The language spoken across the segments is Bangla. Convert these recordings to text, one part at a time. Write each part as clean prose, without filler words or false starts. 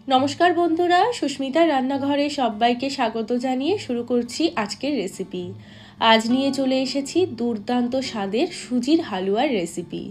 নমস্কার বন্ধুরা, সুস্মিতার রান্নাঘরে সবাইকে স্বাগত জানিয়ে শুরু করছি আজকের রেসিপি। আজ নিয়ে চলে এসেছি দুর্দান্ত স্বাদের সুজির হালুয়ার রেসিপি।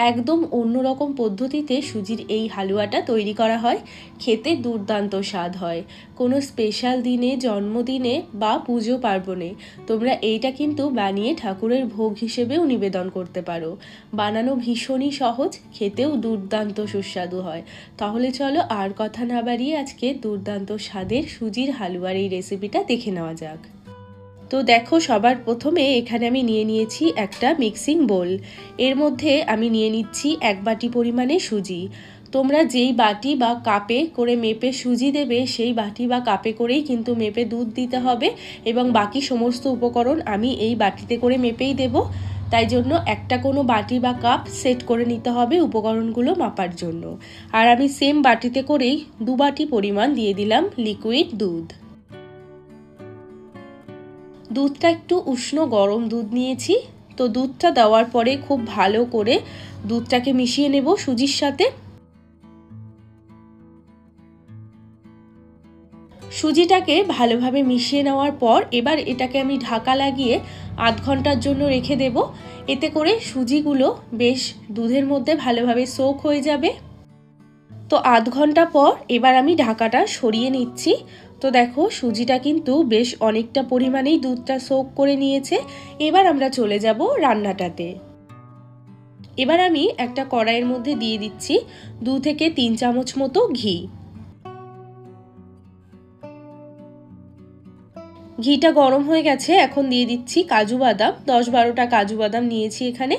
একদম অন্যরকম পদ্ধতিতে সুজির এই হালুয়াটা তৈরি করা হয়। খেতে দুর্দান্ত স্বাদ হয়। কোনো স্পেশাল দিনে, জন্মদিনে বা পুজো পার্বণে তোমরা এইটা কিন্তু বানিয়ে ঠাকুরের ভোগ হিসেবেও নিবেদন করতে পারো। বানানো ভীষণই সহজ, খেতেও দুর্দান্ত সুস্বাদু হয়। তাহলে চলো আর কথা না বাড়িয়ে আজকে দুর্দান্ত স্বাদের সুজির হালুয়ার এই রেসিপিটা দেখে নেওয়া যাক। তো দেখো, সবার প্রথমে এখানে আমি নিয়ে নিয়েছি একটা মিক্সিং বোল। এর মধ্যে আমি নিয়ে নিচ্ছি 1 বাটি পরিমাণে সুজি। তোমরা যেই বাটি বা কাপে করে মেপে সুজি দেবে সেই বাটি বা কাপে করেই কিন্তু মেপে দুধ দিতে হবে, এবং বাকি সমস্ত উপকরণ আমি এই বাটিতে করে মেপেই দেব। তাই জন্য একটা কোনো বাটি বা কাপ সেট করে নিতে হবে উপকরণগুলো মাপার জন্য। আর আমি সেম বাটিতে করেই 2 বাটি পরিমাণ দিয়ে দিলাম লিকুইড দুধ। দুধটা একটু উষ্ণ গরম দুধ নিয়েছি। তো দুধটা দেওয়ার পরে খুব ভালো করে দুধটাকে মিশিয়ে নেব সুজির সাথে। সুজিটাকে ভালোভাবে মিশিয়ে নেওয়ার পর এবার এটাকে আমি ঢাকা লাগিয়ে আধ ঘন্টার জন্য রেখে দেব। এতে করে সুজিগুলো বেশ দুধের মধ্যে ভালোভাবে সোক হয়ে যাবে। তো আধ ঘন্টা পর এবার আমি ঢাকাটা সরিয়ে নিচ্ছি। তো দেখো, সুজিটা কিন্তু বেশ অনেকটা পরিমাণেই দুধটা সোক করে নিয়েছে। এবার আমরা চলে যাব রান্নাটাতে। এবার আমি একটা কড়াইয়ের মধ্যে দিয়ে দিচ্ছি 2 থেকে 3 চামচ মতো ঘি। ঘিটা গরম হয়ে গেছে, এখন দিয়ে দিচ্ছি কাজু বাদাম। 10-12টা কাজু বাদাম নিয়েছি এখানে।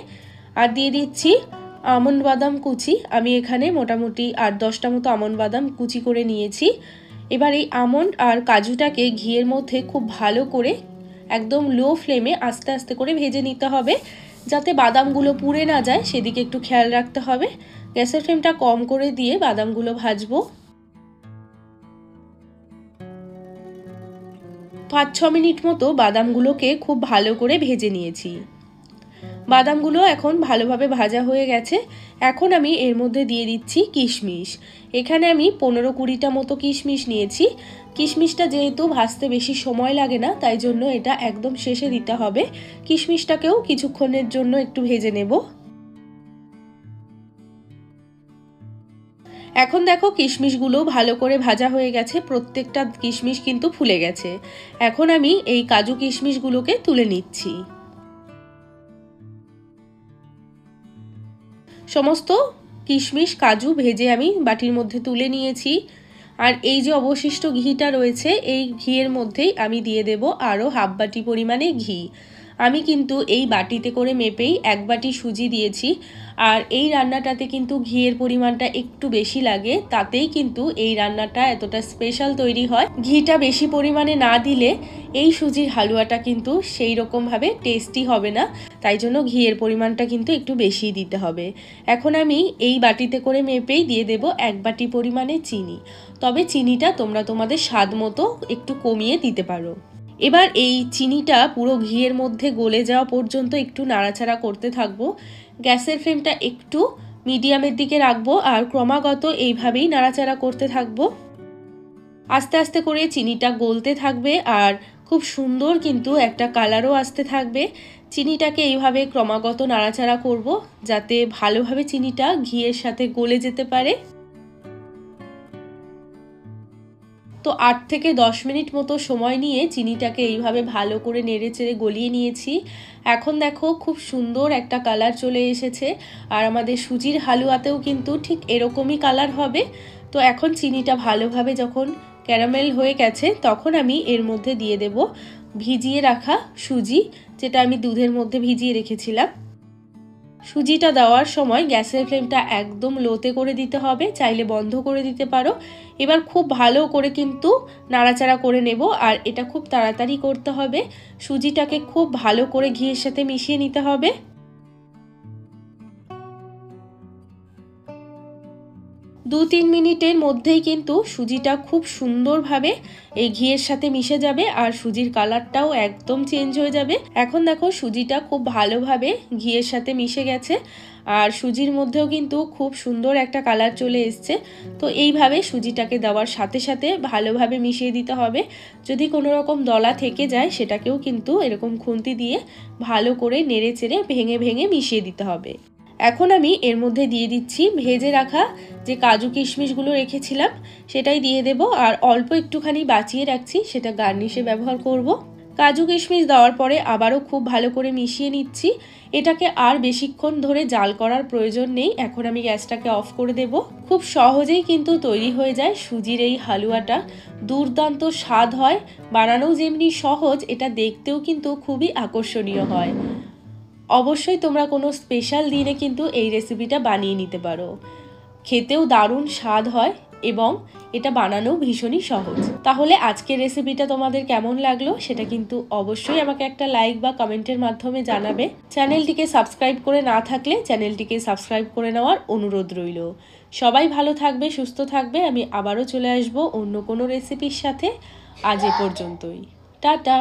আর দিয়ে দিচ্ছি আমন্ড বাদাম কুচি। আমি এখানে মোটামুটি 8-10টা মতো আমন্ড বাদাম কুচি করে নিয়েছি। এবার এই আমন্ড আর কাজুটাকে ঘিয়ের মধ্যে খুব ভালো করে একদম লো ফ্লেমে আস্তে আস্তে করে ভেজে নিতে হবে, যাতে বাদামগুলো পুড়ে না যায় সেদিকে একটু খেয়াল রাখতে হবে। গ্যাসের ফ্লেমটা কম করে দিয়ে বাদামগুলো ভাজবো। 5-6 মিনিট মতো বাদামগুলোকে খুব ভালো করে ভেজে নিয়েছি। বাদামগুলো এখন ভালোভাবে ভাজা হয়ে গেছে। এখন আমি এর মধ্যে দিয়ে দিচ্ছি কিশমিশ। এখানে আমি 15-20টা মতো কিশমিশ নিয়েছি। কিশমিশটা যেহেতু ভাজতে বেশি সময় লাগে না, তাই জন্য এটা একদম শেষে দিতে হবে। কিশমিশটাকেও কিছুক্ষণের জন্য একটু ভেজে নেব। এখন দেখো, কিশমিশগুলো ভালো করে ভাজা হয়ে গেছে। প্রত্যেকটা কিশমিশ কিন্তু ফুলে গেছে। এখন আমি এই কাজু কিশমিশগুলোকে তুলে নিচ্ছি। সমস্ত কিশমিশ কাজু ভেজে আমি বাটির মধ্যে তুলে নিয়েছি। আর এই যে অবশিষ্ট ঘিটা রয়েছে, এই ঘিয়ের মধ্যেই আমি দিয়ে দেব আরও 1/2 বাটি পরিমাণে ঘি। আমি কিন্তু এই বাটিতে করে মেপেই 1 বাটি সুজি দিয়েছি। আর এই রান্নাটাতে কিন্তু ঘিয়ের পরিমাণটা একটু বেশি লাগে, তাতেই কিন্তু এই রান্নাটা এতটা স্পেশাল তৈরি হয়। ঘিটা বেশি পরিমাণে না দিলে এই সুজির হালুয়াটা কিন্তু সেই রকমভাবে টেস্টি হবে না। তাই জন্য ঘিয়ের পরিমাণটা কিন্তু একটু বেশি দিতে হবে। এখন আমি এই বাটিতে করে মেপেই দিয়ে দেব 1 বাটি পরিমাণে চিনি। তবে চিনিটা তোমরা তোমাদের স্বাদ মতো একটু কমিয়ে দিতে পারো। এবার এই চিনিটা পুরো ঘিয়ের মধ্যে গলে যাওয়া পর্যন্ত একটু নাড়াচাড়া করতে থাকবো। গ্যাসের ফ্লেমটা একটু মিডিয়ামের দিকে রাখবো আর ক্রমাগত এইভাবেই নাড়াচাড়া করতে থাকবো। আস্তে আস্তে করে চিনিটা গলতে থাকবে আর খুব সুন্দর কিন্তু একটা কালারও আসতে থাকবে। চিনিটাকে এইভাবে ক্রমাগত নাড়াচাড়া করব, যাতে ভালোভাবে চিনিটা ঘিয়ের সাথে গলে যেতে পারে। তো 8 থেকে 10 মিনিট মতো সময় নিয়ে চিনিটাকে এইভাবে ভালো করে নেড়েচেড়ে গলিয়ে নিয়েছি। এখন দেখো, খুব সুন্দর একটা কালার চলে এসেছে। আর আমাদের সুজির হালুয়াতেও কিন্তু ঠিক এরকমই কালার হবে। তো এখন চিনিটা ভালোভাবে যখন ক্যারামেল হয়ে গেছে, তখন আমি এর মধ্যে দিয়ে দেব ভিজিয়ে রাখা সুজি, যেটা আমি দুধের মধ্যে ভিজিয়ে রেখেছিলাম। সুজিটা দেওয়ার সময় গ্যাসের ফ্লেমটা একদম লোতে করে দিতে হবে, চাইলে বন্ধ করে দিতে পারো। এবার খুব ভালো করে কিন্তু নাড়াচাড়া করে নেব। আর এটা খুব তাড়াতাড়ি করতে হবে। সুজিটাকে খুব ভালো করে ঘিয়ের সাথে মিশিয়ে নিতে হবে। 2-3 মিনিটের মধ্যেই কিন্তু সুজিটা খুব সুন্দরভাবে এই ঘিয়ের সাথে মিশে যাবে আর সুজির কালারটাও একদম চেঞ্জ হয়ে যাবে। এখন দেখো, সুজিটা খুব ভালোভাবে ঘিয়ের সাথে মিশে গেছে। আর সুজির মধ্যেও কিন্তু খুব সুন্দর একটা কালার চলে এসছে। তো এইভাবে সুজিটাকে দেওয়ার সাথে সাথে ভালোভাবে মিশিয়ে দিতে হবে। যদি কোনো রকম দলা থেকে যায় সেটাকেও কিন্তু এরকম খুন্তি দিয়ে ভালো করে নেড়ে চেড়ে ভেঙে ভেঙে মিশিয়ে দিতে হবে। এখন আমি এর মধ্যে দিয়ে দিচ্ছি ভেজে রাখা যে কাজু কিশমিশগুলো রেখেছিলাম সেটাই দিয়ে দেব, আর অল্প একটুখানি বাঁচিয়ে রাখছি, সেটা গার্নিশে ব্যবহার করব। কাজু কিশমিশ দেওয়ার পরে আবারও খুব ভালো করে মিশিয়ে নিচ্ছি। এটাকে আর বেশিক্ষণ ধরে জাল করার প্রয়োজন নেই। এখন আমি গ্যাসটাকে অফ করে দেব। খুব সহজেই কিন্তু তৈরি হয়ে যায় সুজির এই হালুয়াটা। দুর্দান্ত স্বাদ হয়, বানানোও যেমনি সহজ, এটা দেখতেও কিন্তু খুবই আকর্ষণীয় হয়। অবশ্যই তোমরা কোনো স্পেশাল দিনে কিন্তু এই রেসিপিটা বানিয়ে নিতে পারো। খেতেও দারুণ স্বাদ হয় এবং এটা বানানো ভীষণই সহজ। তাহলে আজকের রেসিপিটা তোমাদের কেমন লাগলো সেটা কিন্তু অবশ্যই আমাকে একটা লাইক বা কমেন্টের মাধ্যমে জানাবে। চ্যানেলটিকে সাবস্ক্রাইব করে না থাকলে চ্যানেলটিকে সাবস্ক্রাইব করে নেওয়ার অনুরোধ রইল। সবাই ভালো থাকবে, সুস্থ থাকবে। আমি আবারও চলে আসবো অন্য কোনো রেসিপির সাথে। আজ এ পর্যন্তই, টাটা।